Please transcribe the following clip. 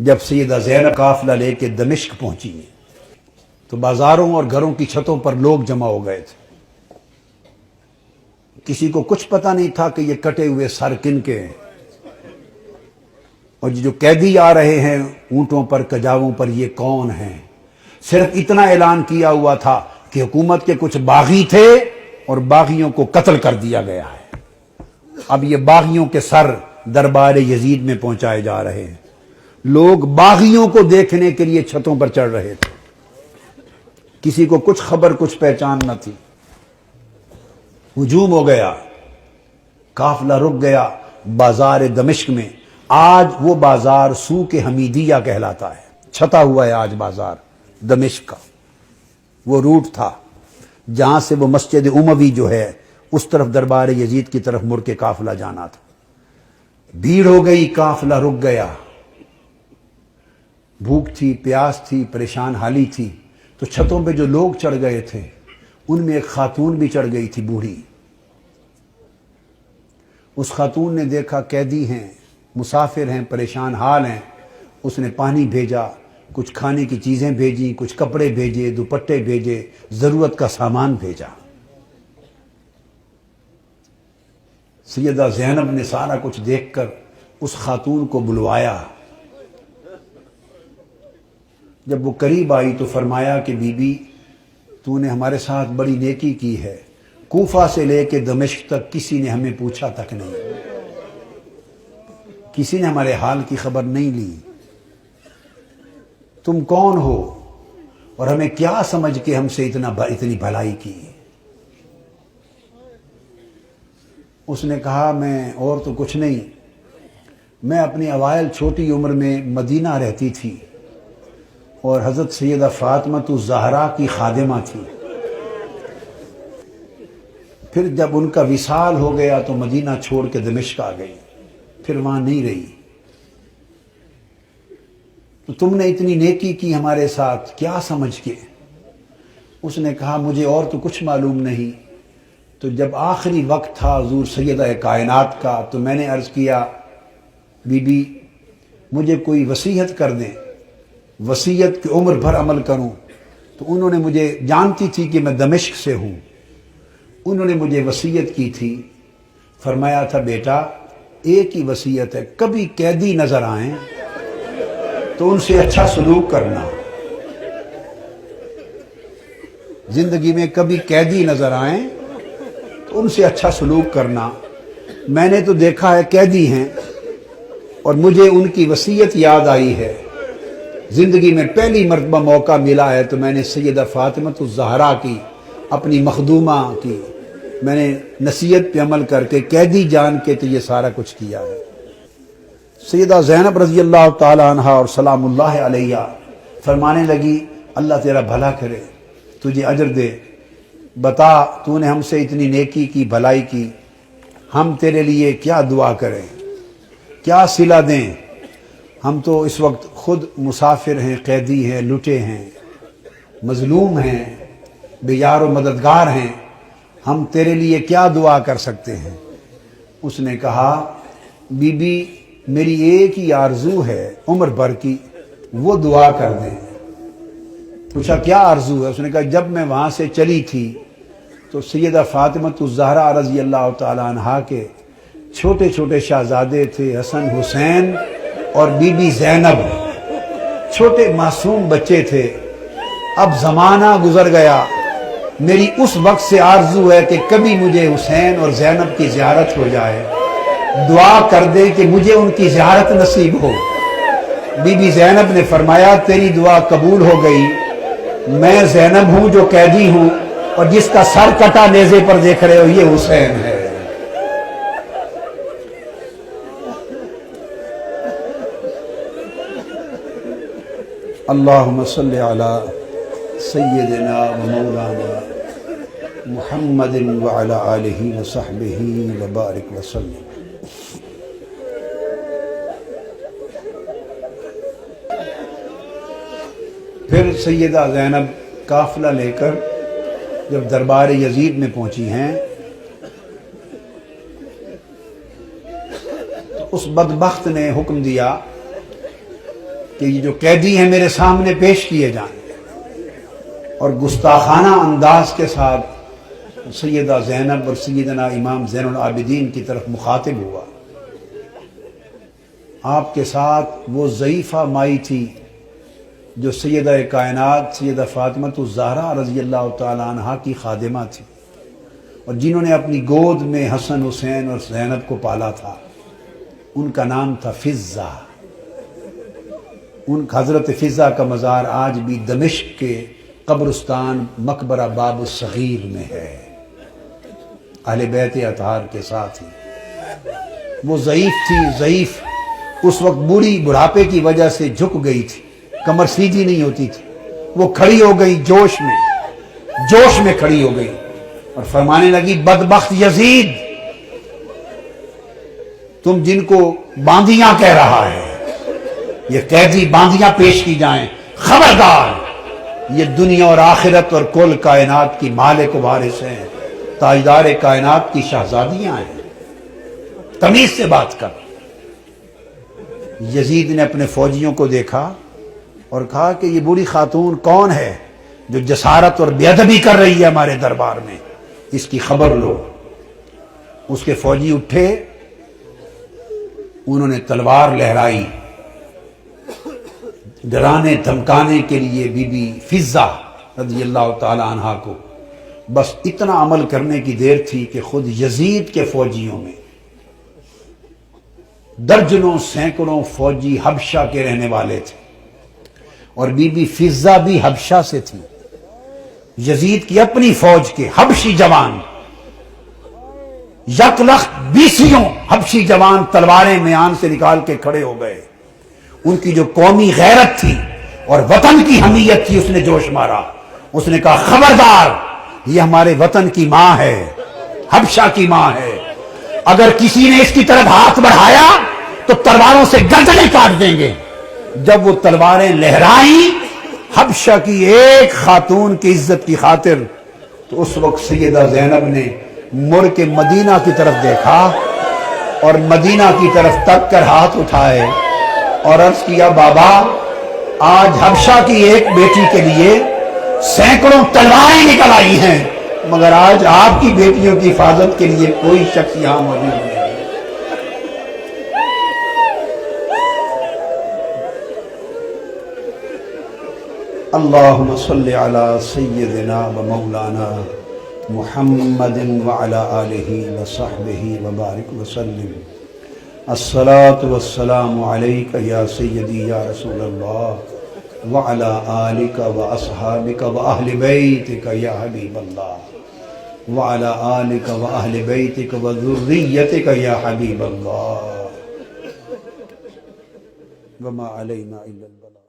جب سیدہ زینب قافلہ لے کے دمشق پہنچی تو بازاروں اور گھروں کی چھتوں پر لوگ جمع ہو گئے تھے. کسی کو کچھ پتہ نہیں تھا کہ یہ کٹے ہوئے سر کن کے ہیں، اور جو قیدی آ رہے ہیں اونٹوں پر کجاووں پر یہ کون ہیں. صرف اتنا اعلان کیا ہوا تھا کہ حکومت کے کچھ باغی تھے اور باغیوں کو قتل کر دیا گیا ہے. اب یہ باغیوں کے سر دربار یزید میں پہنچائے جا رہے ہیں. لوگ باغیوں کو دیکھنے کے لیے چھتوں پر چڑھ رہے تھے. کسی کو کچھ خبر کچھ پہچان نہ تھی. ہجوم ہو گیا، قافلہ رک گیا بازار دمشق میں. آج وہ بازار سوق حمیدیہ کہلاتا ہے. چھتا ہوا ہے آج بازار دمشق کا. وہ روٹ تھا جہاں سے وہ مسجد اموی جو ہے اس طرف دربار یزید کی طرف مڑ کے قافلہ جانا تھا. بھیڑ ہو گئی، قافلہ رک گیا. بھوک تھی، پیاس تھی، پریشان حالی تھی. تو چھتوں پہ جو لوگ چڑھ گئے تھے ان میں ایک خاتون بھی چڑھ گئی تھی، بوڑھی. اس خاتون نے دیکھا قیدی ہیں، مسافر ہیں، پریشان حال ہیں. اس نے پانی بھیجا، کچھ کھانے کی چیزیں بھیجیں، کچھ کپڑے بھیجے، دوپٹے بھیجے، ضرورت کا سامان بھیجا. سیدہ زینب نے سارا کچھ دیکھ کر اس خاتون کو بلوایا. جب وہ قریب آئی تو فرمایا کہ بی بی تو نے ہمارے ساتھ بڑی نیکی کی ہے. کوفہ سے لے کے دمشق تک کسی نے ہمیں پوچھا تک نہیں، کسی نے ہمارے حال کی خبر نہیں لی. تم کون ہو اور ہمیں کیا سمجھ کے ہم سے اتنی بھلائی کی؟ اس نے کہا میں اور تو کچھ نہیں، میں اپنی اوائل چھوٹی عمر میں مدینہ رہتی تھی اور حضرت سیدہ فاطمہ الزہرا کی خادمہ تھی. پھر جب ان کا وصال ہو گیا تو مدینہ چھوڑ کے دمشق آ گئی، پھر وہاں نہیں رہی. تو تم نے اتنی نیکی کی ہمارے ساتھ کیا سمجھ کے؟ اس نے کہا مجھے اور تو کچھ معلوم نہیں. تو جب آخری وقت تھا حضور سیدہ کائنات کا تو میں نے عرض کیا بی بی مجھے کوئی وصیت کر دیں، وصیت کی عمر بھر عمل کروں. تو انہوں نے مجھے، جانتی تھی کہ میں دمشق سے ہوں، انہوں نے مجھے وصیت کی تھی. فرمایا تھا بیٹا ایک ہی وصیت ہے، کبھی قیدی نظر آئیں تو ان سے اچھا سلوک کرنا. زندگی میں کبھی قیدی نظر آئیں تو ان سے اچھا سلوک کرنا. میں نے تو دیکھا ہے قیدی ہیں اور مجھے ان کی وصیت یاد آئی ہے. زندگی میں پہلی مرتبہ موقع ملا ہے تو میں نے سیدہ فاطمہ الزہرا کی، اپنی مخدومہ کی، میں نے نصیحت پہ عمل کر کے قیدی جان کے تو یہ سارا کچھ کیا ہے. سیدہ زینب رضی اللہ تعالی عنہ اور سلام اللہ علیہ فرمانے لگی اللہ تیرا بھلا کرے، تجھے اجر دے. بتا تو نے ہم سے اتنی نیکی کی، بھلائی کی، ہم تیرے لیے کیا دعا کریں، کیا صلہ دیں؟ ہم تو اس وقت خود مسافر ہیں، قیدی ہیں، لٹے ہیں، مظلوم ہیں، بے یار و مددگار ہیں، ہم تیرے لیے کیا دعا کر سکتے ہیں؟ اس نے کہا بی بی میری ایک ہی آرزو ہے عمر بھر کی، وہ دعا کر دیں. پوچھا کیا آرزو ہے؟ اس نے کہا جب میں وہاں سے چلی تھی تو سیدہ فاطمہ الزہرا رضی اللہ تعالی عنہا کے چھوٹے چھوٹے شہزادے تھے، حسن حسین اور بی بی زینب، چھوٹے معصوم بچے تھے. اب زمانہ گزر گیا، میری اس وقت سے آرزو ہے کہ کبھی مجھے حسین اور زینب کی زیارت ہو جائے. دعا کر دے کہ مجھے ان کی زیارت نصیب ہو. بی بی زینب نے فرمایا تیری دعا قبول ہو گئی. میں زینب ہوں جو قیدی ہوں، اور جس کا سر کٹا نیزے پر دیکھ رہے ہو یہ حسین ہے. اللہم صلی علی سیدنا و مولانا محمد وعلی آلہ وصحبہ وبارک وسلم. پھر سیدہ زینب قافلہ لے کر جب دربار یزید میں پہنچی ہیں تو اس بدبخت نے حکم دیا کہ یہ جو قیدی ہیں میرے سامنے پیش کیے جائیں، اور گستاخانہ انداز کے ساتھ سیدہ زینب اور سیدنا امام زین العابدین کی طرف مخاطب ہوا۔ آپ کے ساتھ وہ ضعیفہ مائی تھی جو سیدہ کائنات سیدہ فاطمہ الزہرا رضی اللہ تعالی عنہا کی خادمہ تھی، اور جنہوں نے اپنی گود میں حسن حسین اور زینب کو پالا تھا۔ ان کا نام تھا فضہ۔ ان حضرت فضہ کا مزار آج بھی دمشق کے قبرستان مقبرہ باب الصغیر میں ہے، اہل بیت اطہار کے ساتھ ہی۔ وہ ضعیف تھی، ضعیف، اس وقت بوڑھی بڑھاپے کی وجہ سے جھک گئی تھی، کمر سیدھی نہیں ہوتی تھی۔ وہ کھڑی ہو گئی جوش میں کھڑی ہو گئی اور فرمانے لگی، بدبخت یزید، تم جن کو باندیاں کہہ رہا ہے، یہ قیدی باندیاں پیش کی جائیں، خبردار، یہ دنیا اور آخرت اور کل کائنات کی مالک و وارث ہیں، تاجدار کائنات کی شہزادیاں ہیں، تمیز سے بات کر۔ یزید نے اپنے فوجیوں کو دیکھا اور کہا کہ یہ بوڑھی خاتون کون ہے جو جسارت اور بے ادبی کر رہی ہے ہمارے دربار میں، اس کی خبر لو۔ اس کے فوجی اٹھے، انہوں نے تلوار لہرائی، ڈرانے دھمکانے کے لیے بی بی فضہ رضی اللہ تعالی عنہا کو۔ بس اتنا عمل کرنے کی دیر تھی کہ خود یزید کے فوجیوں میں درجنوں سینکڑوں فوجی حبشہ کے رہنے والے تھے، اور بی بی فضہ بھی حبشہ سے تھی۔ یزید کی اپنی فوج کے حبشی جوان، یک لخت 20 حبشی جوان تلواریں میان سے نکال کے کھڑے ہو گئے۔ ان کی جو قومی غیرت تھی اور وطن کی حمیت تھی، اس نے جوش مارا۔ اس نے کہا، خبردار، یہ ہمارے وطن کی ماں ہے، حبشہ کی ماں ہے، اگر کسی نے اس کی طرف ہاتھ بڑھایا تو تلواروں سے گردنیں کاٹ دیں گے۔ جب وہ تلواریں لہرائیں حبشہ کی ایک خاتون کی عزت کی خاطر، تو اس وقت سیدہ زینب نے مڑ کے مدینہ کی طرف دیکھا اور مدینہ کی طرف تک کر ہاتھ اٹھائے اور عرض کیا، بابا، آج حبشہ کی ایک بیٹی کے لیے سینکڑوں تلواریں نکل آئی ہیں، مگر آج آپ کی بیٹیوں کی حفاظت کے لیے کوئی شخص یہاں موجود نہیں ہے۔ اللہم صلی علی سیدنا و مولانا محمد وعلی آلہ وصحبہ وبارک وسلم۔ الصلاة والسلام علیکہ یا سیدی یا رسول اللہ وعلی آلکہ و اصحابکہ و اہل بیتکہ یا حبیب اللہ وعلی آلکہ و اہل بیتکہ و ذریتکہ یا حبیب اللہ وما علینا الا اللہ۔